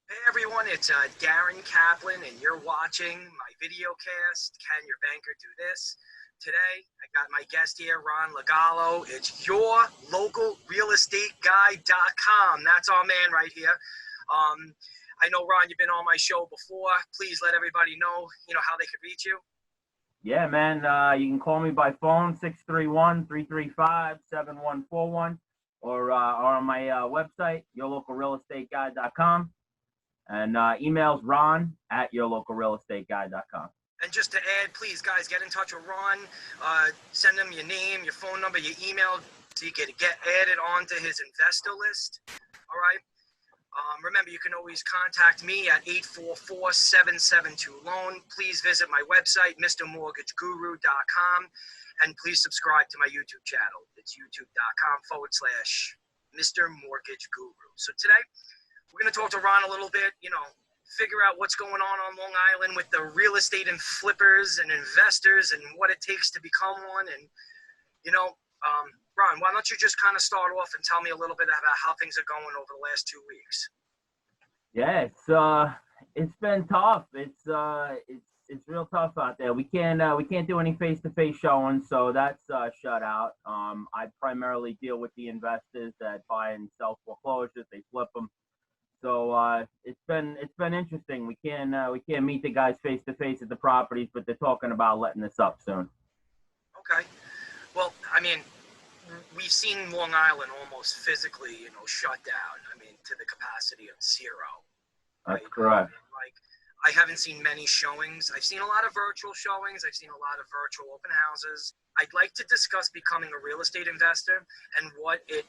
Hey everyone, it's Darren Kaplan, and you're watching my video cast, Can Your Banker Do This? Today, I got my guest here, Ron Logallo. It's yourlocalrealestateguy.com. That's our man right here. I know, Ron, you've been on my show before. Please let everybody know, how they could reach you. Yeah, man. You can call me by phone, 631-335-7141, or on my website, yourlocalrealestateguy.com. And email's ron@yourlocalrealestateguy.com. And just to add, please, guys, get in touch with Ron. Send him your name, your phone number, your email, so you can get added onto his investor list. All right? Remember, you can always contact me at 844-772-LOAN. Please visit my website, mrmortgageguru.com, and please subscribe to my YouTube channel. It's youtube.com/Mr. Mortgage Guru. So today, we're going to talk to Ron a little bit, figure out what's going on Long Island with the real estate and flippers and investors and what it takes to become one. And, Ron, why don't you just kind of start off and tell me a little bit about how things are going over the last 2 weeks? Yeah, it's been tough. It's real tough out there. We can't do any face-to-face showings, so that's shut out. I primarily deal with the investors that buy and sell foreclosures. They flip them. So it's been interesting. We can't meet the guys face to face at the properties, but they're talking about letting us up soon. Okay. Well, I mean, we've seen Long Island almost physically, shut down. I mean, to the capacity of zero. That's correct. I haven't seen many showings. I've seen a lot of virtual showings. I've seen a lot of virtual open houses. I'd like to discuss becoming a real estate investor and what it,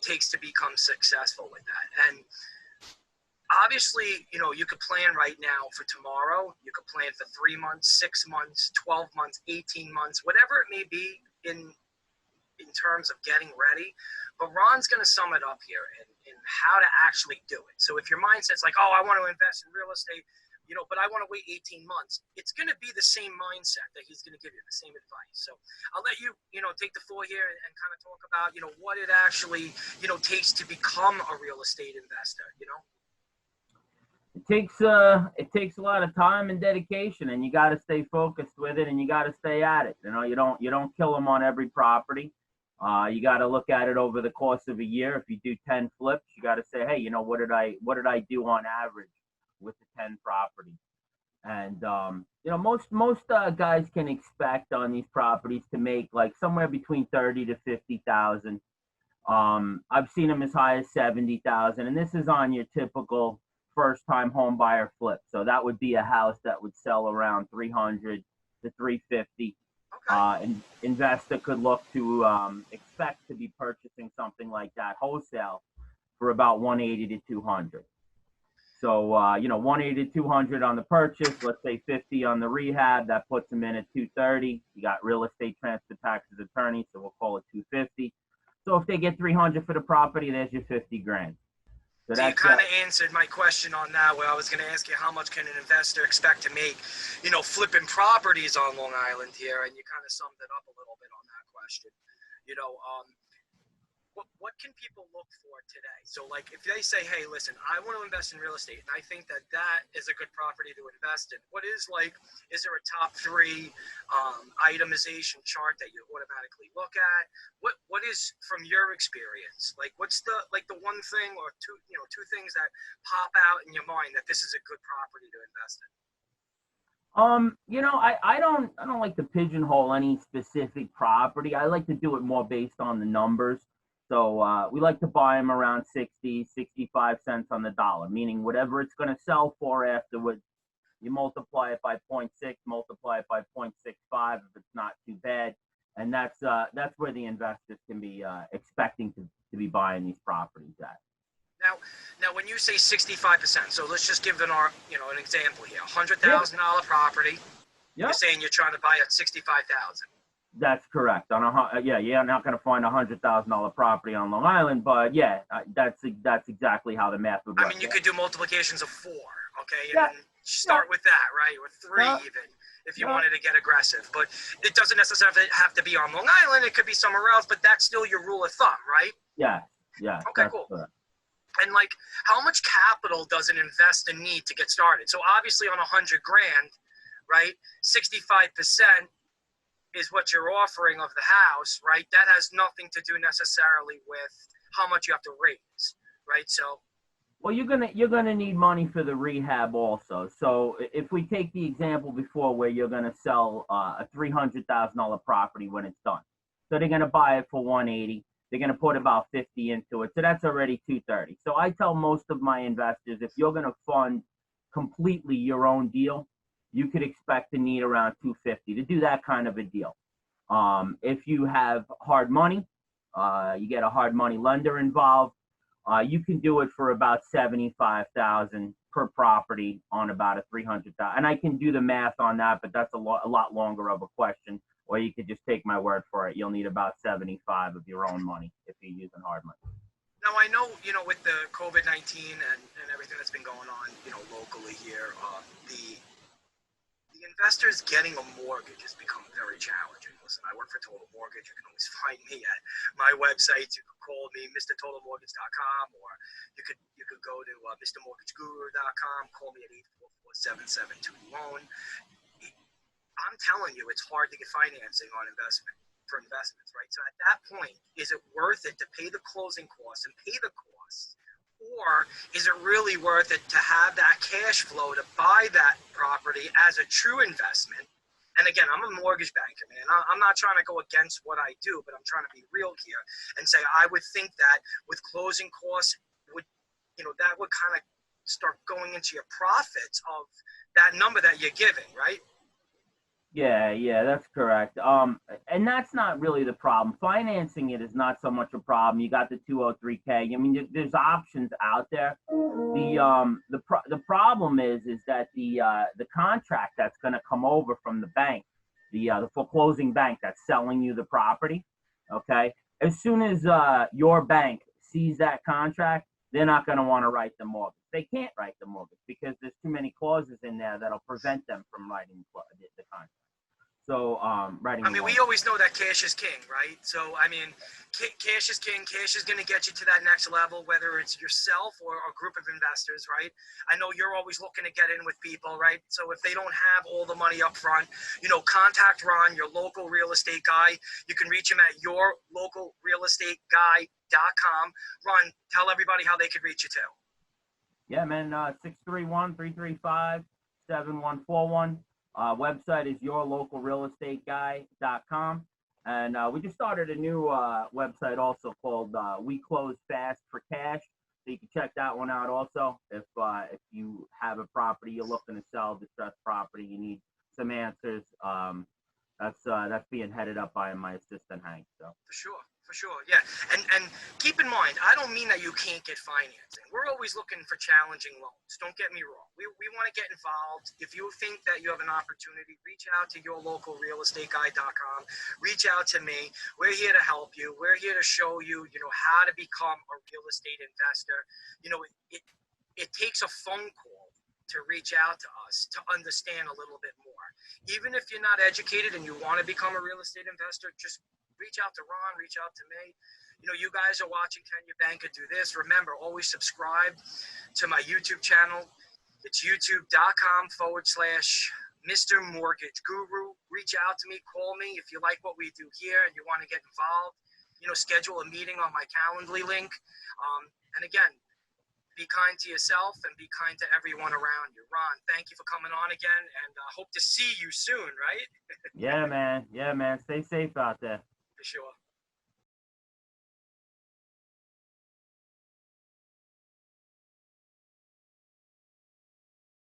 takes to become successful with that. And obviously, you could plan right now for tomorrow. You could plan for 3 months, 6 months, 12 months, 18 months, whatever it may be in terms of getting ready. But Ron's going to sum it up here in how to actually do it. So if your mindset's like, oh, I want to invest in real estate, but I want to wait 18 months, it's going to be the same mindset that he's going to give you, the same advice. So I'll let you, take the floor here and kind of talk about, what it actually, takes to become a real estate investor, It takes a lot of time and dedication, and you got to stay focused with it, and you got to stay at it. You don't kill them on every property. You got to look at it over the course of a year. If you do 10 flips, you got to say, hey, what did I do on average with the 10 properties? And most guys can expect on these properties to make like somewhere between 30 to 50,000. I've seen them as high as 70,000, and this is on your typical first-time home buyer flip. So that would be a house that would sell around 300 to 350. An investor could look to expect to be purchasing something like that wholesale for about 180 to 200. So 180 to 200 on the purchase, let's say 50 on the rehab, that puts them in at 230. You got real estate transfer taxes, attorney, so we'll call it 250. So if they get 300 for the property, there's your 50 grand. So you kind of answered my question on that, where I was going to ask you how much can an investor expect to make, flipping properties on Long Island here, and you kind of summed it up a little bit on that question. What can people look for today? So, like, if they say, hey, listen, I want to invest in real estate, and I think that is a good property to invest in, is there a top 3 itemization chart that you automatically look at? What is, from your experience, what's the one thing or two things that pop out in your mind that this is a good property to invest in? I don't like to pigeonhole any specific property. I like to do it more based on the numbers. So we like to buy them around 60, 65 cents on the dollar, meaning whatever it's going to sell for afterwards, you multiply it by 0.6, multiply it by 0.65 if it's not too bad. And that's where the investors can be expecting to be buying these properties at. Now, when you say 65%, so let's just give an example here. $100,000 property. Yep. You're saying you're trying to buy at $65,000. That's correct. You're not going to find $100,000 property on Long Island, but yeah, that's exactly how the math would work. I mean, you could do multiplications of 4, okay, and start with that, right, or 3 even, if you wanted to get aggressive. But it doesn't necessarily have to be on Long Island. It could be somewhere else, but that's still your rule of thumb, right? Yeah. Okay, cool. And like, how much capital does an investor need to get started? So obviously on 100 grand, right, 65% is what you're offering of the house, right? That has nothing to do necessarily with how much you have to raise, right? So, well, you're gonna need money for the rehab also. So if we take the example before where you're gonna sell a $300,000 property when it's done, so they're gonna buy it for 180. They're gonna put about 50 into it, so that's already 230. So I tell most of my investors, if you're gonna fund completely your own deal, you could expect to need around 250 to do that kind of a deal. If you have hard money, you get a hard money lender involved. You can do it for about 75,000 per property on about a 300,000. And I can do the math on that, but that's a lot longer of a question. Or you could just take my word for it. You'll need about 75 of your own money if you're using hard money. now I know, with the COVID-19 and everything that's been going on, locally here, the investors getting a mortgage has become very challenging. Listen, I work for Total Mortgage. You can always find me at my website. You can call me, MrTotalMortgage.com, or you could go to MrMortgageGuru.com. Call me at 844-772-LOAN. I'm telling you, it's hard to get financing on investments, right? So at that point, is it worth it to pay the closing costs and pay the costs? Or is it really worth it to have that cash flow to buy that property as a true investment? And again, I'm a mortgage banker, man. I'm not trying to go against what I do, but I'm trying to be real here and say I would think that with closing costs, that would kind of start going into your profits of that number that you're giving, right? Yeah, that's correct. And that's not really the problem. Financing it is not so much a problem. You got the 203K. I mean, there's options out there. The problem is that the contract that's going to come over from the bank, the foreclosing bank that's selling you the property, okay? As soon as your bank sees that contract, they're not going to want to write the mortgage. They can't write the mortgage because there's too many clauses in there that'll prevent them from writing the contract. So, writing. I mean, we always know that cash is king, right? So, I mean, cash is king. Cash is going to get you to that next level, whether it's yourself or a group of investors, right? I know you're always looking to get in with people, right? So if they don't have all the money up front, contact Ron, your local real estate guy. You can reach him at yourlocalrealestateguy.com. Ron, tell everybody how they could reach you too. Yeah, man, 631-335-7141. Website is yourlocalrealestateguy.com. And we just started a new website also called We Close Fast for Cash. So you can check that one out also. If you have a property you're looking to sell, distressed property, you need some answers. That's being headed up by my assistant Hank. So for sure, yeah. And keep in mind, I don't mean that you can't get financing. We're always looking for challenging loans. Don't get me wrong. We want to get involved. If you think that you have an opportunity, reach out to yourlocalrealestateguy.com. Reach out to me. We're here to help you. We're here to show you, how to become a real estate investor. It takes a phone call to reach out to us to understand a little bit more. Even if you're not educated and you want to become a real estate investor, just reach out to Ron, reach out to me. You guys are watching Can Your Banker Do This? Remember, always subscribe to my YouTube channel. It's youtube.com/Mr. Mortgage Guru. Reach out to me, call me if you like what we do here and you want to get involved. Schedule a meeting on my Calendly link. And again, be kind to yourself and be kind to everyone around you. Ron, thank you for coming on again, and hope to see you soon, right? Yeah, man. Stay safe out there. For sure.